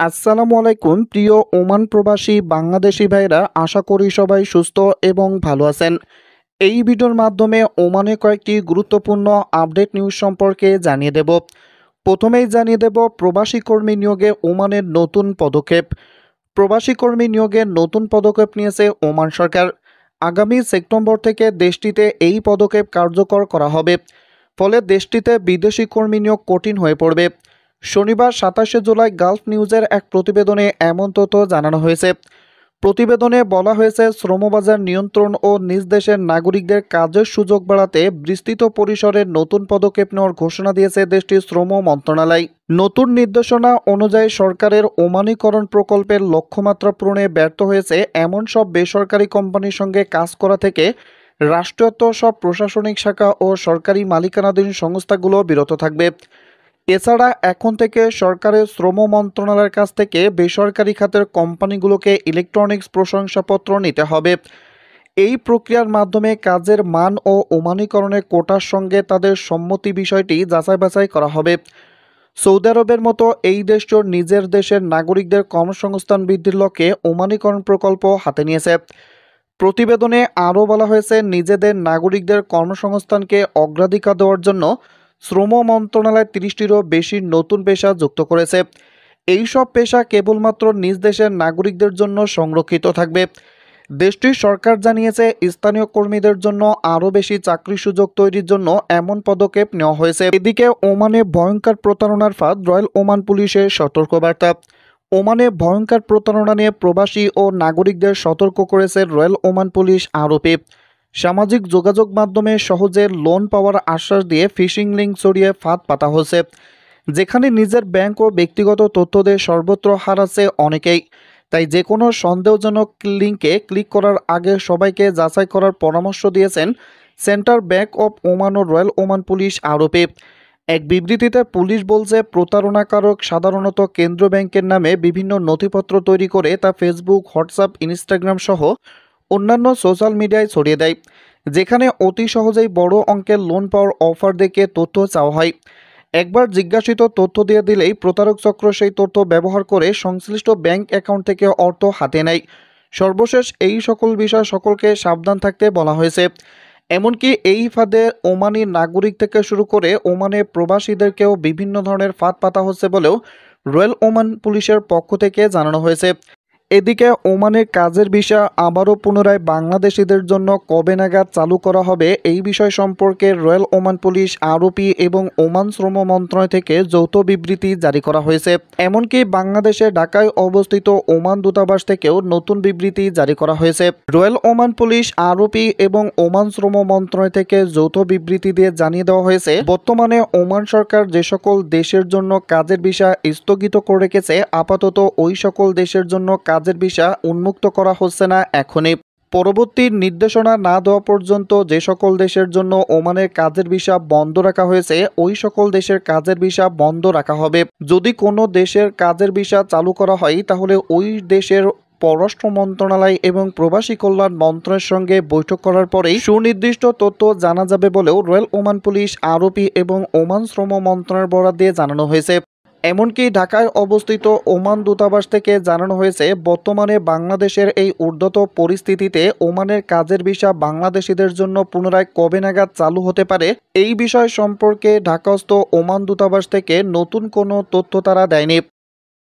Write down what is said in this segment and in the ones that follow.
আসসালামু আলাইকুম প্রিয় ওমান প্রবাসী বাংলাদেশি ভাইরা, আশা করি সবাই সুস্থ এবং ভালো আছেন। এই ভিডিওর মাধ্যমে ওমানে কয়েকটি গুরুত্বপূর্ণ আপডেট নিউজ সম্পর্কে জানিয়ে দেব। প্রথমেই জানিয়ে দেব প্রবাসী কর্মী নিয়োগে ওমানের নতুন পদক্ষেপ। প্রবাসী কর্মী নিয়োগে নতুন পদক্ষেপ নিয়েছে ওমান সরকার। আগামী সেপ্টেম্বর থেকে দেশটিতে এই পদক্ষেপ কার্যকর করা হবে। ফলে দেশটিতে বিদেশি কর্মী নিয়োগ কঠিন হয়ে পড়বে। শনিবার 27শে জুলাই গালফ নিউজের এক প্রতিবেদনে এমন তথ্য জানানো হয়েছে। প্রতিবেদনে বলা হয়েছে, শ্রমবাজার নিয়ন্ত্রণ ও নিজ দেশের নাগরিকদের কাজের সুযোগ বাড়াতে বিস্তৃত পরিসরে নতুন পদক্ষেপ নেওয়ার ঘোষণা দিয়েছে দেশটির শ্রম মন্ত্রণালয়। নতুন নির্দেশনা অনুযায়ী সরকারের ওমানীকরণ প্রকল্পের লক্ষ্যমাত্রা পূরণে ব্যর্থ হয়েছে এমন সব বেসরকারি কোম্পানির সঙ্গে কাজ করা থেকে রাষ্ট্রায়ত্ত সব প্রশাসনিক শাখা ও সরকারি মালিকানাধীন সংস্থাগুলো বিরত থাকবে। এছাড়া এখন থেকে সরকারের শ্রম মন্ত্রণালয়ের কাছ থেকে বেসরকারি খাতের কোম্পানিগুলোকে ইলেকট্রনিক্স প্রশংসাপত্র নিতে হবে। এই প্রক্রিয়ার মাধ্যমে কাজের মান ও ওমানীকরণের কোটার সঙ্গে তাদের সম্মতি বিষয়টি যাচাই বাছাই করা হবে। সৌদি আরবের মতো এই দেশটির নিজের দেশের নাগরিকদের কর্মসংস্থান বৃদ্ধির লক্ষ্যে ওমানীকরণ প্রকল্প হাতে নিয়েছে। প্রতিবেদনে আরও বলা হয়েছে, নিজেদের নাগরিকদের কর্মসংস্থানকে অগ্রাধিকার দেওয়ার জন্য শ্রম মন্ত্রণালয় 30টিরও বেশি নতুন পেশা যুক্ত করেছে। এই সব পেশা কেবলমাত্র নিজ দেশের নাগরিকদের জন্য সংরক্ষিত থাকবে। দেশটির সরকার জানিয়েছে, স্থানীয় কর্মীদের জন্য আরও বেশি চাকরি সুযোগ তৈরির জন্য এমন পদক্ষেপ নেওয়া হয়েছে। এদিকে ওমানে ভয়ঙ্কর প্রতারণার ফাঁদ, রয়্যাল ওমান পুলিশের সতর্কবার্তা। ওমানে ভয়ঙ্কর প্রতারণা নিয়ে প্রবাসী ও নাগরিকদের সতর্ক করেছে রয়্যাল ওমান পুলিশ আরোপি। সামাজিক যোগাযোগ মাধ্যমে সহজে লোন পাওয়ার আশ্বাস দিয়ে ফিশিং লিঙ্ক ছড়িয়ে ফাঁদ পাতা হচ্ছে, যেখানে নিজের ব্যাংক ও ব্যক্তিগত তথ্য দিয়ে সর্বত্র হারাচ্ছে অনেকেই। তাই যে কোনো সন্দেহজনক লিঙ্কে ক্লিক করার আগে সবাইকে যাচাই করার পরামর্শ দিয়েছেন সেন্ট্রাল ব্যাংক অব ওমান ও রয়্যাল ওমান পুলিশ আরোপি। এক বিবৃতিতে পুলিশ বলছে, প্রতারণাকারক সাধারণত কেন্দ্র ব্যাংকের নামে বিভিন্ন নথিপত্র তৈরি করে তা ফেসবুক, হোয়াটসঅ্যাপ, ইনস্টাগ্রাম সহ অন্যান্য সোশ্যাল মিডিয়ায় ছড়িয়ে দেয়, যেখানে অতি সহজেই বড় অঙ্কের লোন পাওয়ার অফার দেখে তথ্য চাওয়া হয়। একবার জিজ্ঞাসিত তথ্য দিয়ে দিলেই প্রতারক চক্র সেই তথ্য ব্যবহার করে সংশ্লিষ্ট ব্যাংক অ্যাকাউন্ট থেকে অর্থ হাতে নেয়। সর্বশেষ এই সকল বিষয় সকলকে সাবধান থাকতে বলা হয়েছে। এমনকি এই ফাঁদে ওমানি নাগরিক থেকে শুরু করে ওমানের প্রবাসীদেরকেও বিভিন্ন ধরনের ফাঁদ পাতা হচ্ছে বলেও রয়্যাল ওমান পুলিশের পক্ষ থেকে জানানো হয়েছে। এদিকে ওমানের কাজের ভিসা আবারও পুনরায় বাংলাদেশিদের জন্য কবে নাগাদ চালু করা হবে এই বিষয় সম্পর্কে রয়্যাল ওমান পুলিশ আরোপি এবং ওমান শ্রম মন্ত্রণালয় থেকে যৌথ বিবৃতি জারি করা হয়েছে। এমনকি বাংলাদেশে ঢাকায় অবস্থিত ওমান দূতাবাস থেকেও নতুন বিবৃতি জারি করা হয়েছে। রয়্যাল ওমান পুলিশ আরোপি এবং ওমান শ্রম মন্ত্রণালয় থেকে যৌথ বিবৃতি দিয়ে জানিয়ে দেওয়া হয়েছে, বর্তমানে ওমান সরকার যে সকল দেশের জন্য কাজের ভিসা স্থগিত করে রেখেছে, আপাতত ওই সকল দেশের জন্য কাজের ভিসা উন্মুক্ত করা হচ্ছে না। এখনই পরবর্তী নির্দেশনা না দেওয়া পর্যন্ত যে সকল দেশের জন্য ওমানের কাজের ভিসা বন্ধ রাখা হয়েছে, ওই সকল দেশের কাজের ভিসা বন্ধ রাখা হবে। যদি কোনো দেশের কাজের ভিসা চালু করা হয়, তাহলে ওই দেশের পররাষ্ট্র মন্ত্রণালয় এবং প্রবাসী কল্যাণ মন্ত্রণালয়ের সঙ্গে বৈঠক করার পরেই সুনির্দিষ্ট তথ্য জানা যাবে বলেও রয়্যাল ওমান পুলিশ আরোপি এবং ওমান শ্রম মন্ত্রণালয়ের বরাত দিয়ে জানানো হয়েছে। এমনকি ঢাকায় অবস্থিত ওমান দূতাবাস থেকে জানানো হয়েছে, বর্তমানে বাংলাদেশের এই ঊর্ধ্বত পরিস্থিতিতে ওমানের কাজের ভিসা বাংলাদেশিদের জন্য পুনরায় কবে নাগাদ চালু হতে পারে এই বিষয় সম্পর্কে ঢাকাস্থ ওমান দূতাবাস থেকে নতুন কোনো তথ্য তারা দেয়নি।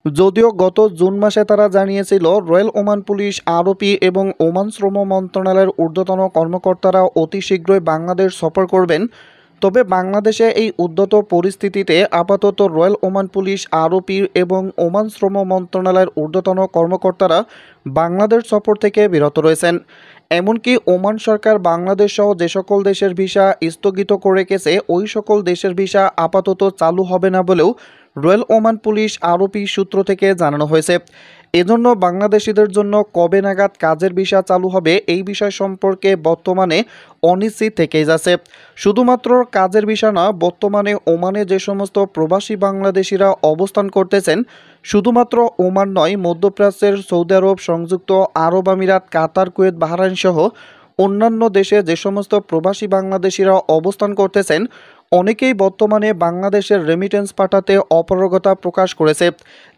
যদিও গত জুন মাসে তারা জানিয়েছিল, রয়্যাল ওমান পুলিশ আরোপি এবং ওমান শ্রম মন্ত্রণালয়ের ঊর্ধ্বতন কর্মকর্তারা অতি শীঘ্রই বাংলাদেশ সফর করবেন। তবে বাংলাদেশে এই উদ্যত পরিস্থিতিতে আপাতত রয়্যাল ওমান পুলিশ আরোপি এবং ওমান শ্রম মন্ত্রণালয়ের ঊর্ধ্বতন কর্মকর্তারা বাংলাদেশ সফর থেকে বিরত রয়েছেন। এমনকি ওমান সরকার বাংলাদেশ সহ যে সকল দেশের ভিসা স্থগিত করে রেখেছে, ওই সকল দেশের ভিসা আপাতত চালু হবে না বলেও রয়্যাল ওমান পুলিশ আরোপি সূত্র থেকে জানানো হয়েছে। এজন্য বাংলাদেশিদের জন্য কবে নাগাদ কাজের ভিসা চালু হবে এই বিষয় সম্পর্কে বর্তমানে অনিশ্চিত থেকেই যাচ্ছে। শুধুমাত্র কাজের ভিসা না, বর্তমানে ওমানে যে সমস্ত প্রবাসী বাংলাদেশিরা অবস্থান করতেছেন, শুধুমাত্র ওমান নয়, মধ্যপ্রাচ্যের সৌদি আরব, সংযুক্ত আরব আমিরাত, কাতার, কুয়েত, বাহরাইন সহ অন্যান্য দেশে যে সমস্ত প্রবাসী বাংলাদেশিরা অবস্থান করতেছেন, অনেকেই বর্তমানে বাংলাদেশের রেমিটেন্স পাঠাতে অপারগতা প্রকাশ করেছে।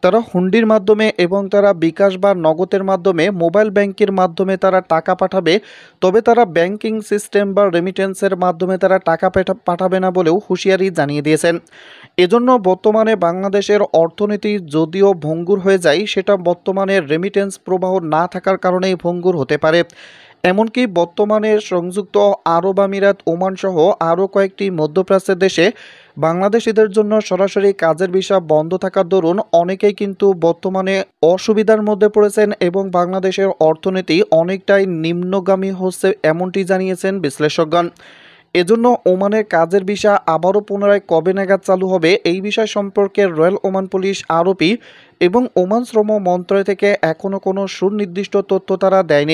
তারা হুন্ডির মাধ্যমে এবং তারা বিকাশ বা নগদের মাধ্যমে মোবাইল ব্যাংকের মাধ্যমে তারা টাকা পাঠাবে, তবে তারা ব্যাংকিং সিস্টেম বা রেমিটেন্সের মাধ্যমে তারা টাকা পাঠাবে না বলেও হুঁশিয়ারি জানিয়ে দিয়েছেন। এজন্য বর্তমানে বাংলাদেশের অর্থনীতি যদিও ভঙ্গুর হয়ে যায়, সেটা বর্তমানে রেমিটেন্স প্রবাহ না থাকার কারণেই ভঙ্গুর হতে পারে। এমনকি বর্তমানে সংযুক্ত আরব আমিরাত, ওমান সহ আরও কয়েকটি মধ্যপ্রাচ্যের দেশে বাংলাদেশিদের জন্য সরাসরি কাজের ভিসা বন্ধ থাকার দরুন অনেকেই কিন্তু বর্তমানে অসুবিধার মধ্যে পড়েছেন এবং বাংলাদেশের অর্থনীতি অনেকটাই নিম্নগামী হচ্ছে, এমনটি জানিয়েছেন বিশ্লেষকগণ। এজন্য ওমানের কাজের ভিসা আবারও পুনরায় কবে নাগাদ চালু হবে, এই বিষয় সম্পর্কে রয়্যাল ওমান পুলিশ আরবি এবং ওমান শ্রম মন্ত্রণালয় থেকে এখনও কোনো সুনির্দিষ্ট তথ্য তারা দেয়নি।